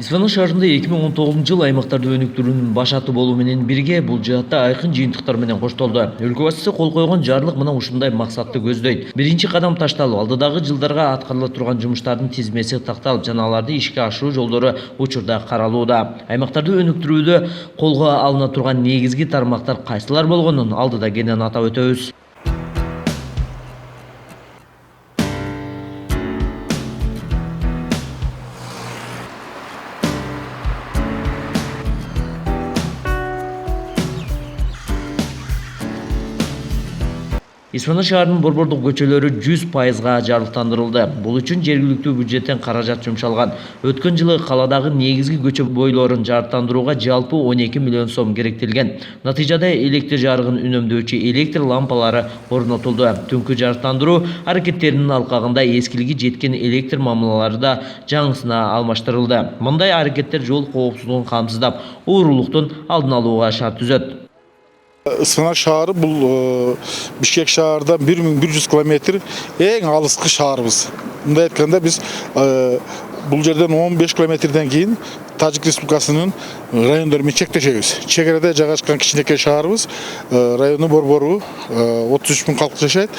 Исфана шаарында 2019 жыл аймактарды өнүктүрүүнүн башаты болуу менен бирге бул жаатта айкын жыйынтыктар менен коштолду. Өлкө башчысы кол койгон жарлык мына ушундай максатты көздөйт. Биринчи кадам ташталып, алдыдагы жылдарга аткарыла турган жумуштардын тизмеси такталып, жана аларды ишке ашыруу жолдору учурда каралууда. Аймактарды өнүктүрүүдө колго алына турган негизги тармактар кайсылар болгонун алдыда кенен атап өтөбүз. Исфана шаарынын борбордук көчөлөрү 100%га жарыктандырылды. Бул үчүн жергиликтүү бюджеттен каражат жумшалган. Өткөн жылы каладагы негизги көчө бойлорун жарыктандырууга жалпы 12 миллион сом керектелген. Натыйжада электр жарыгын үнөмдөөчү электр лампалары орнотулду. Түнкү жарыктандыруу аракеттеринин алкагында эскилиги жеткен электр мамылалары да жаңысына алмаштырылды. Мындай аракеттер жол коопсуздугун камсыздап, уурулуктун алдын алууга шарт түзөт. Исфана шаары бул Бишкек шаардан 1100 километр эң алыскы шаарыбыз. Мындай айтканда биз бул жерден 15 километрден кийин Тажик Республикасынын райондору менен чектешебиз. Чек-арада жайгашкан кичинекей шаарыбыз, райондун борбору 33 000 калк жашайт.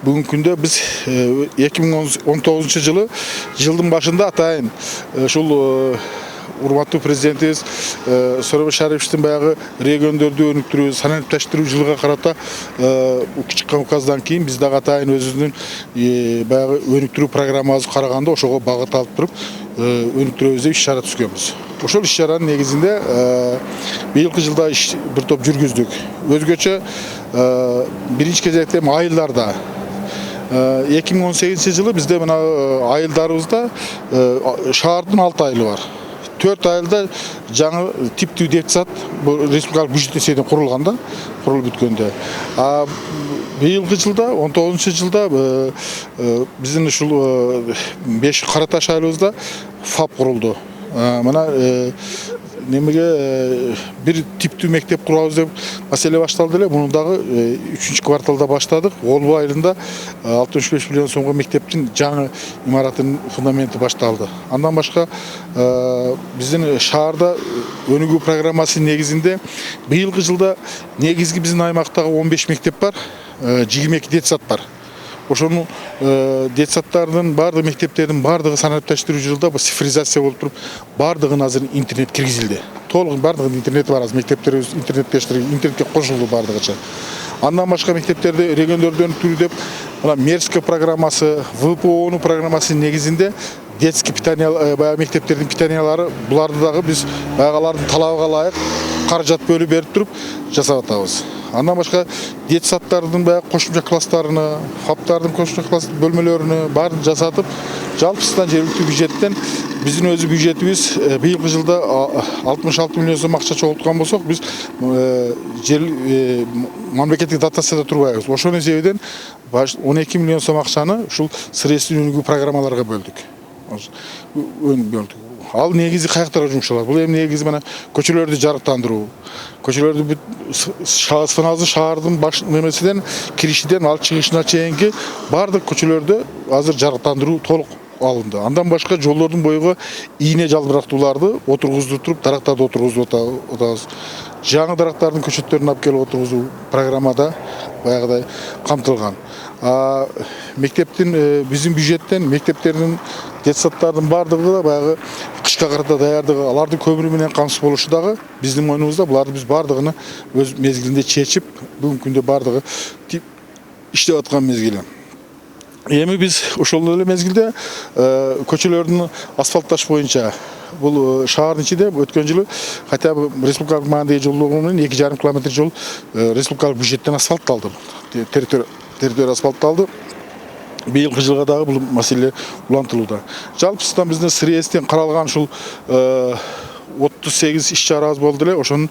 Бүгүнкү күндө биз 2019 жылдын башында атайын ушул урматтуу президентибиз Сооронбай Шариповичтин баягы региондорду өнүктүрүү, санарипташтыруу жылга карата чыккан указдан кийин биз дагы атайын өзүбүздүн баягы өнүктүрүү программабызды караганда ошого багыт алып туруп өнүктүрөбүз деп иш-чара түзгөнбүз. Ошол иш-чаранын негизинде быйылкы жылда бир топ жүргүздүк. Өзгөчө биринчи кезекте айылдарда 2018 жылы бизде мына айылдарыбызда шаардын 6 айылы бар. 4 айылда жаңы типтүү детсад республикалык бюджет эсебинен курулганда, курулуп бүткөндө. Быйылкы жылда 19 жылда биздин ушул 5 Караташ айылыбызда ФАП курулду. Мына немеге бир типтүү мектеп курабыз деп маселе башталды эле. Муну дагы 3 кварталда баштадык. Олбу айылында 65 миллион сомго мектептин жаңы имаратынын фундаменти башталды. Андан башка биздин шаарда өнүгүү программасынын негизинде быйылкы жылда негизги биздин аймактагы 15 мектеп бар, 22 детсад бар. Ошонун детсадтардын бардык мектептердин бардыгы санарипташтыруу жылда цифризация болуп туруп, бардыгына азыр интернет киргизилди. Толук бардыгынын интернети бар, мектептерибиз интернетке кошулду бардыгыча. Андан башка мектептерди региондорду өнүктүрүү деп мына Мерская программасы, ВПОнун программасынын негизинде детский питание баягы мектептердин питаниялары буларды дагы биз баягалардын талабыга ылайык каражат бөлүп берип туруп жасап атабыз. Андан башка детсадтардын баягы кошумча класстарыны, ФАПтардын кошумча класс бөлмөлөрүнө баарын жасатып, жалпысынан жергиликтүү бюджеттен биздин өзү бюджетибиз быйылкы жылда 66 миллион сом акча чогулткан болсок, биз мамлекеттик дотацияда турбайбыз. Ошонун эсебинен 12 миллион сом акчаны ушул средства өнүгүү программаларга бөлдүк. Ал негизи каяктарга жумшалат? Бул эми негизи мына көчөлөрдү жарыктандыруу. Көчөлөрдү шаардын баш немесинен киришиден алып чыгышына чейинки бардык көчөлөрдү азыр жарыктандыруу толук алынды. Андан башка жолдордун боюга ийне жалбырактууларды отургузуп туруп, дарактарды отургузуп атабыз. Жаңы дарактардын көчөттөрүн алып келип отургузуу программада баягыдай камтылган. Мектептин биздин бюджеттен мектептердин детсадтардын бардыгы да баягы кышка карата даярдыгы, алардын көмүрү менен камсыз болушу дагы биздин мойнубузда. Буларды биз бардыгын өз мезгилинде чечип, бүгүнкү күндө бардыгы иштеп аткан мезгили. Эми биз ошол эле мезгилде көчөлөрдүн асфальтташ боюнча бул шаардын ичинде өткөн жылы хотя бы республикалык маанидеги жолдор менен 2,5 километр жол республикалык бюджеттен асфальтталды. Территория асфальтталды. Быйылкы жылга дагы бул маселе улантылууда. Жалпысынан биздин средствен каралган ушул 38 иш-чарабыз болду эле. Ошонун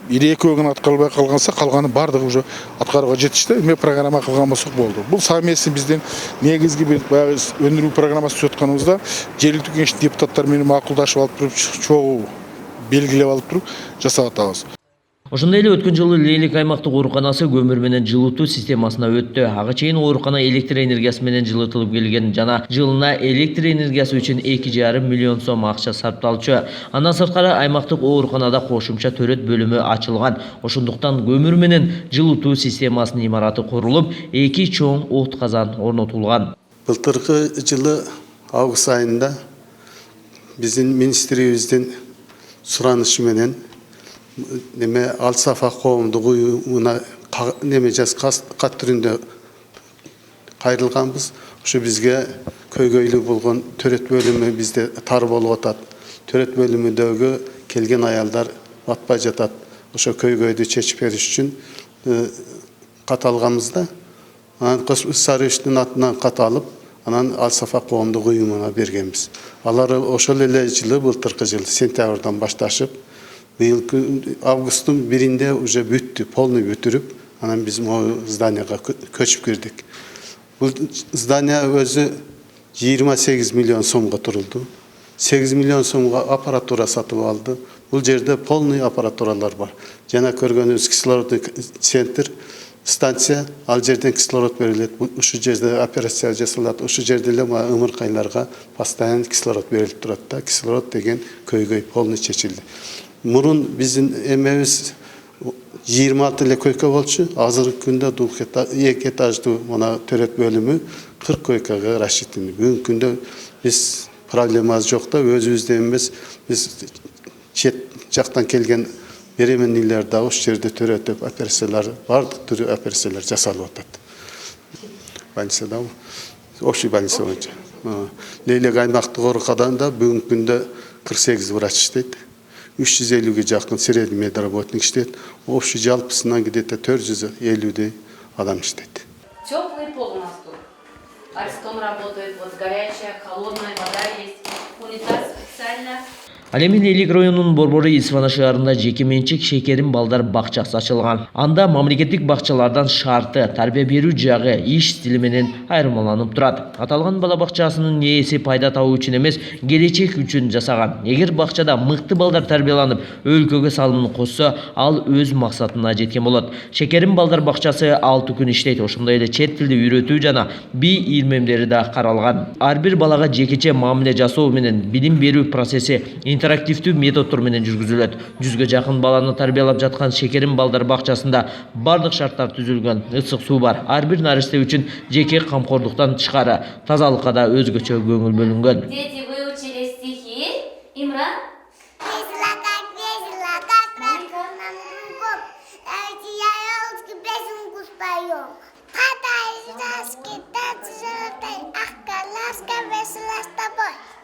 2-2 аткарылбай калганса, калганы бардыгы уже аткарууга жетишти. Эми программа кылган болсок болду. Бул совместный биздин негизги бир баягы өндүрүү программасы түзүп атканыбызда жергиликтүү кеңештин депутаттары менен макулдашып алып туруп, чогуу белгилеп алып туруп жасап атабыз. Ошондой эле өткөн жылы Лейлик аймактык ооруканасы көмүр менен жылытуу системасына өттү. Ага чейин оорукана электр энергиясы менен жылытылып келген жана жылына электр энергиясы үчүн 2,5 миллион сом акча сарпталчу. Андан сырткары аймактык ооруканада кошумча төрөт бөлүмү ачылган. Ошондуктан көмүр менен жылытуу системасынын имараты курулуп, 2 чоң от казан орнотулган. Былтыркы жылы август айында биздин министрибиздин суранышы менен Ал Сафа коомдук уюмуна кат түрүндө кайрылганбыз. Ошо бизге көйгөйлүү болгон төрөт бөлүмү бизде тар болуп атат. Төрөт бөлүмүндөгү келген аялдар батпай жатат. Ошо көйгөйдү чечип бериш үчүн кат алганбызда, анан Сарыштын атынан кат алып, анан Ал Сафа коомдук уюмуна бергенбиз. Алар ошол эле жылы, былтыркы жылы сентябрдан башташып, быйылкы августтун 1-inde уже бүттү, полный бүтүрүп, анан биз могу зданияга көчүп кирдик. Бул здания өзү 28 миллион сомго турулду. 8 миллион сомго аппаратура сатып алды. Бул жерде полный аппаратуралар бар. Жана көргөнүбүз кислородный центр, станция, ал жерден кислород берилет. Ушу жерде операция жасалат. Ушу жерде эле ымыркайларга постоянно кислород берилип турат да. Кислород деген көйгөй полный чечилди. Мурун биздин эмебиз 26 эле койка болчу. Азыркы күндө 2 этаждуу мына төрөт бөлүмү 40 койкага рассчитан. Бүгүнкү күндө биз проблемабыз жок да, өзүбүздөн эмес, биз чет жактан келген беременныйлар да ошол жерде төрөтүп, операциялар, бардык түрү операциялар жасалып атат. Больницада, общий больница боюнча. Лейлик аймактык ооруканада бүгүнкү күндө 48 врач иштейт. 350-ге жакын средний медработник иштейт. Общий жалпысынан где-то 450 адам иштейт. Теплый пол у нас тут. Арестон работает, вот горячая, холодная вода есть, унитаз специально. Ал эми Лейлик районунун Борбору Исфана шаарында жеке менчик шекерин балдар бакчасы ачылган. Анда мамлекеттик бакчалардан шарты, тарбия берүү жагы, иш стили менен айырмаланып турат. Аталган бала бакчасынын ээси пайда табуу үчүн эмес, келечек үчүн жасаган. Эгер бакчада мыкты балдар тарбияланып, өлкөгө салымын кошсо, ал өз максатына жеткен болот. Шекерин балдар бакчасы 6 күн иштейт. Ошондой эле чет тилди үйрөтүү жана бий ирмемдери да каралган. Ар бир балага жекече мамиле жасоо менен билим берүү процесси интерактивдүү методдор менен жүргүзүлөт. 100ге жакын баланы тарбиялап жаткан Шекерин балдар бакчасында бардык шарттар түзүлгөн. Ысык суу бар. Ар бир наристе үчүн жеке камкордуктан тышкары тазалыкка да өзгөчө көңүл бөлүнгөн. Дети выучили стихи. Имран?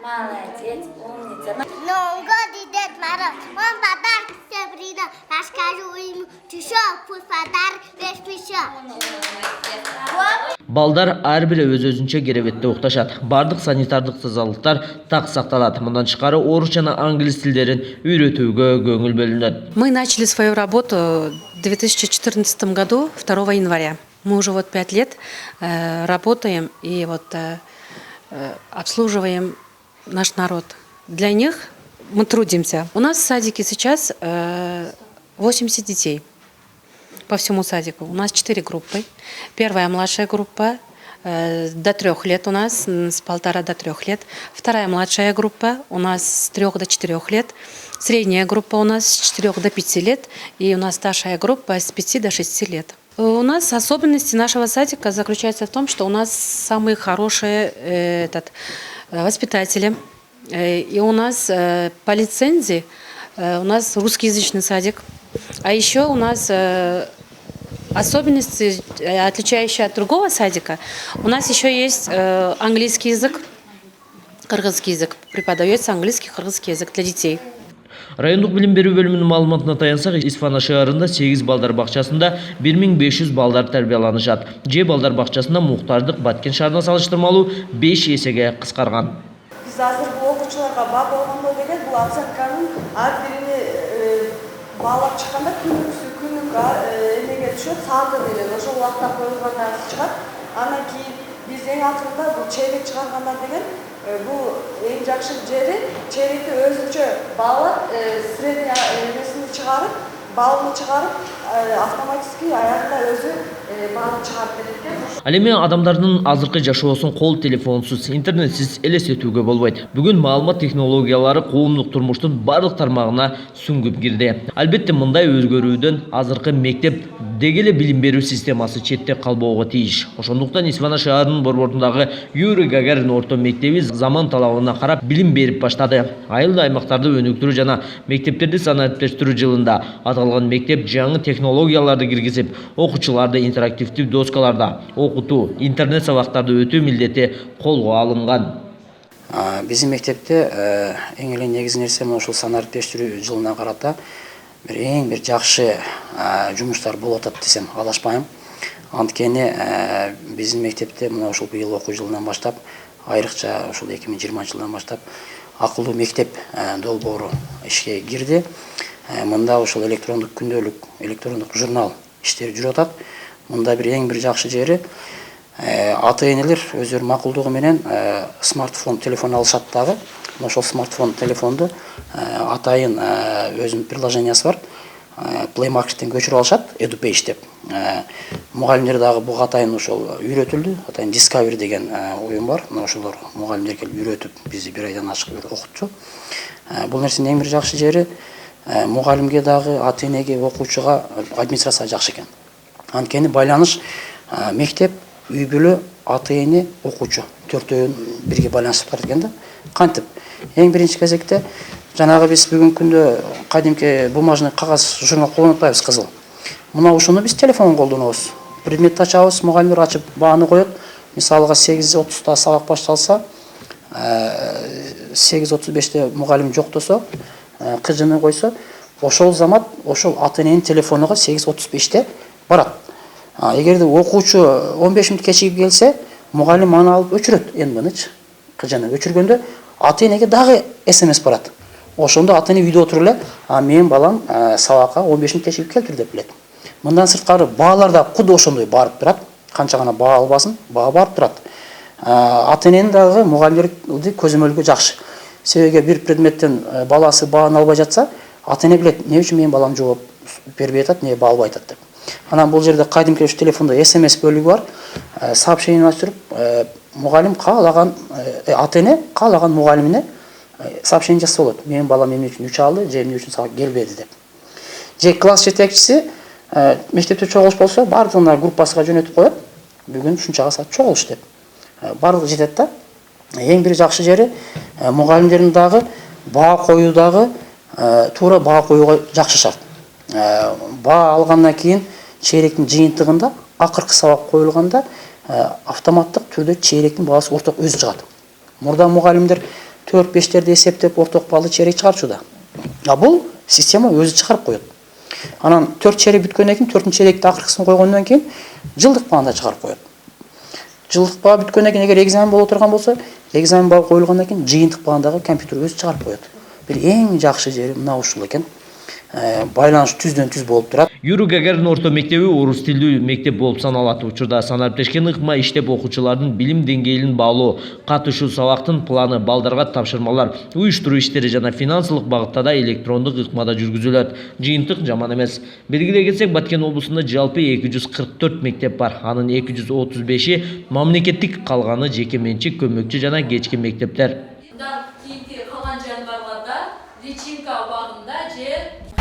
Молодец, умница. Новый год идет мороз, он подарки все принес. Расскажу ему, чешу, пусть подарок весь пища. Балдар ар бири өз-өзүнчө керебетте укташат. Бардык санитардык тазалыктар так сакталат. Мындан тышкары орус жана англис тилдерин үйрөтүүгө көңүл бөлүнөт. Мы начали свою работу в 2014 году, 2 января. Мы уже вот 5 лет работаем и вот обслуживаем наш народ. Для них мы трудимся. У нас в садике сейчас 80 детей по всему садику. У нас 4 группы. Первая младшая группа до 3 лет у нас, с 1,5 до 3 лет. Вторая младшая группа у нас с 3 до 4 лет. Средняя группа у нас с 4 до 5 лет. И у нас старшая группа с 5 до 6 лет. У нас особенности нашего садика заключается в том, что у нас самые хорошие воспитатели. И у нас по лицензии у нас русскоязычный садик. А еще у нас особенности, отличающие от другого садика, у нас еще есть английский язык, кыргызский язык. Преподается английский, кыргызский язык для детей. Райондук билим берүү бөлүмүнүн маалыматына таянсак, Исфана шаарында 8 балдар бакчасында 1500 балдар тарбияланышат. Же балдар бакчасында муктаждык Баткен шаарына салыштырмалуу 5 эсеге кыскарган. Биз азыр бул окуучуларга баа болгондо деле бул оценканын ар бирини баалап чыкканда күнүк эмеге түшөт, сааты менен ошол убакта коюлгандан чыгат. Андан кийин биз эң акырында бул чейлек чыгарганда деген бул эң жакшы жери чейлекти өзүнчө баалап, средний эмесин чыгарып, балын чыгарып автоматически аягында өзү балын чыгарып берет экен. Ал эми адамдардын азыркы жашоосун кол телефонсуз, интернетсиз элестетүүгө болбойт. Бүгүн маалымат технологиялары коомдук турмуштун бардык тармагына сүңгүп кирди. Албетте мындай өзгөрүүдөн азыркы мектеп деги эле билим берүү системасы четте калбоого тийиш. Ошондуктан Исфана шаарынын борборундағы Юрий Гагарин орто мектеби заман талабына карап билим берип баштады. Айыл аймактарды өнүктүрүү жана мектептерди санариптештирүү жылында аталган мектеп жаңы технологияларды киргизип, окуучуларды интерактивдүү доскаларда окутуу, интернет сабактарды өтүү милдети колго алынган. Биздин мектепте эң эле негизги нерсе ушул санариптештирүү жылына карата эң бир жакшы жумуштар болуп атат десем адашпайм. Анткени биздин мектепте мына ушул быйыл окуу жылынан баштап, айрыкча ушул 2020 жылдан баштап акылдуу мектеп долбоору ишке кирди. Мында ушул электрондук күндөлүк, электрондук журнал иштери жүрүп атат. Мында эң бир жакшы жери ата-энелер өздөрүнүн макулдугу менен смартфон телефон алышат дагы. Ошол смартфон телефонду атайын өзүнүн приложениясы бар. Play Markettен көчүрүп алышат, EduPage деп. Мугалимдер дагы буга атайын ошол үйрөтүлдү. Атайын Discovery деген оюн бар. Ошолор мугалимдер келип үйрөтүп, бизди бир айдан ачык окутчу. Бул нерсенин эң бир жакшы жери мугалимге дагы, ата-энеге, окуучуга, администрация жакшы экен. Анткени байланыш мектеп, үй бүлө, ата-эне, окуучу төртөөнүн бирге байланышып барат экен да. Кантип эң биринчи кезекте жанагы биз бүгүнкү күндө кадимки бумажный кагаз журнал колдонуп атпайбыз, кызыл. Мына ушуну биз телефон колдонобуз. Предметти ачабыз, мугалимдер ачып бааны коет. Мисалга 8:30 сабак башталса, 8:35 мугалим жок десе, кыжыны койсо, ошол замат ошол ата-эненин телефонуна 8:35 барат. Эгерде окуучу 15 мүнөт кечигип келсе, мугалим аны алып өчүрөт, энбыныч. Кыжыны өчүргөндө ата-энеге дагы SMS барат. Ошондо ата-эне үйдө отуруп эле, менин балам сабакка 15 мүнөт кечигип келтир деп билет. Мындан сырткары баалар да куду ошондой барып турат. Канча гана баа албасын, баа барып турат. Ата-эненин дагы мугалимдерди көзөмөлгө жакшы. Себеби бир предметтен баласы бааны албай жатса, ата-эне билет, эмне үчүн менин балам жооп бербей атат, эмне баа албай атат деп. Анан бул жерде кайдымки телефондо SMS бөлүгү бар. Сообщение ачтырып, мугалим каалаган ата-эне каалаган мугалимине сообщение жазса болот. Менин балам эмне үчүн 3 алды, же эмне үчүн сабак келбеди деп. Же класс жетекчиси мектепте чогулуш болсо, бардыгына группасына жөнөтүп коет. Бүгүн ушунчага саат чогулуш деп. Бардыгы жетет да. Эң бир жакшы жери мугалимдердин дагы баа коюудагы туура баа коюуга жакшы шарт. Баа алгандан кийин чейректин жыйынтыгында акыркы сабак коюлганда автоматтык түрдө чейректин баасы орток өзү чыгат. Мурда мугалимдер 4-5терди эсептеп орток баалы чейрек чыгарчу да. Бул система өзү чыгарып коет. Анан 4 чейрек бүткөндөн кийин 4-чү чейректи акыркысын койгондон кийин жылдык баанда чыгарып коет. Жылдык баа бүткөндөн кийин эгер экзамен боло турган болсо, экзамен баа коюлгандан кийин жыйынтык баандагы компьютер өзү чыгарып коет. Бир эң жакшы жери мына ушул экен. Байланыш түздөн түз болуп турат. Юрий Гагарин орто мектеби орус тилдүү мектеп болуп саналат. Учурда санариптешкен ыкма иштеп окуучулардын билим деңгээлин баалоо, катышуу сабактын планы, балдарга тапшырмалар, уюштуруу иштери жана финансылык багытта да электрондук ыкмада жүргүзүлөт. Жыйынтык жаман эмес. Белгилей кетсек, Баткен облусунда жалпы 244 мектеп бар. Анын 235-и мамлекеттик, калганы жеке менчик, көмөкчү жана кечки мектептер. Кийинки калган жаныбарларда личинка убагында же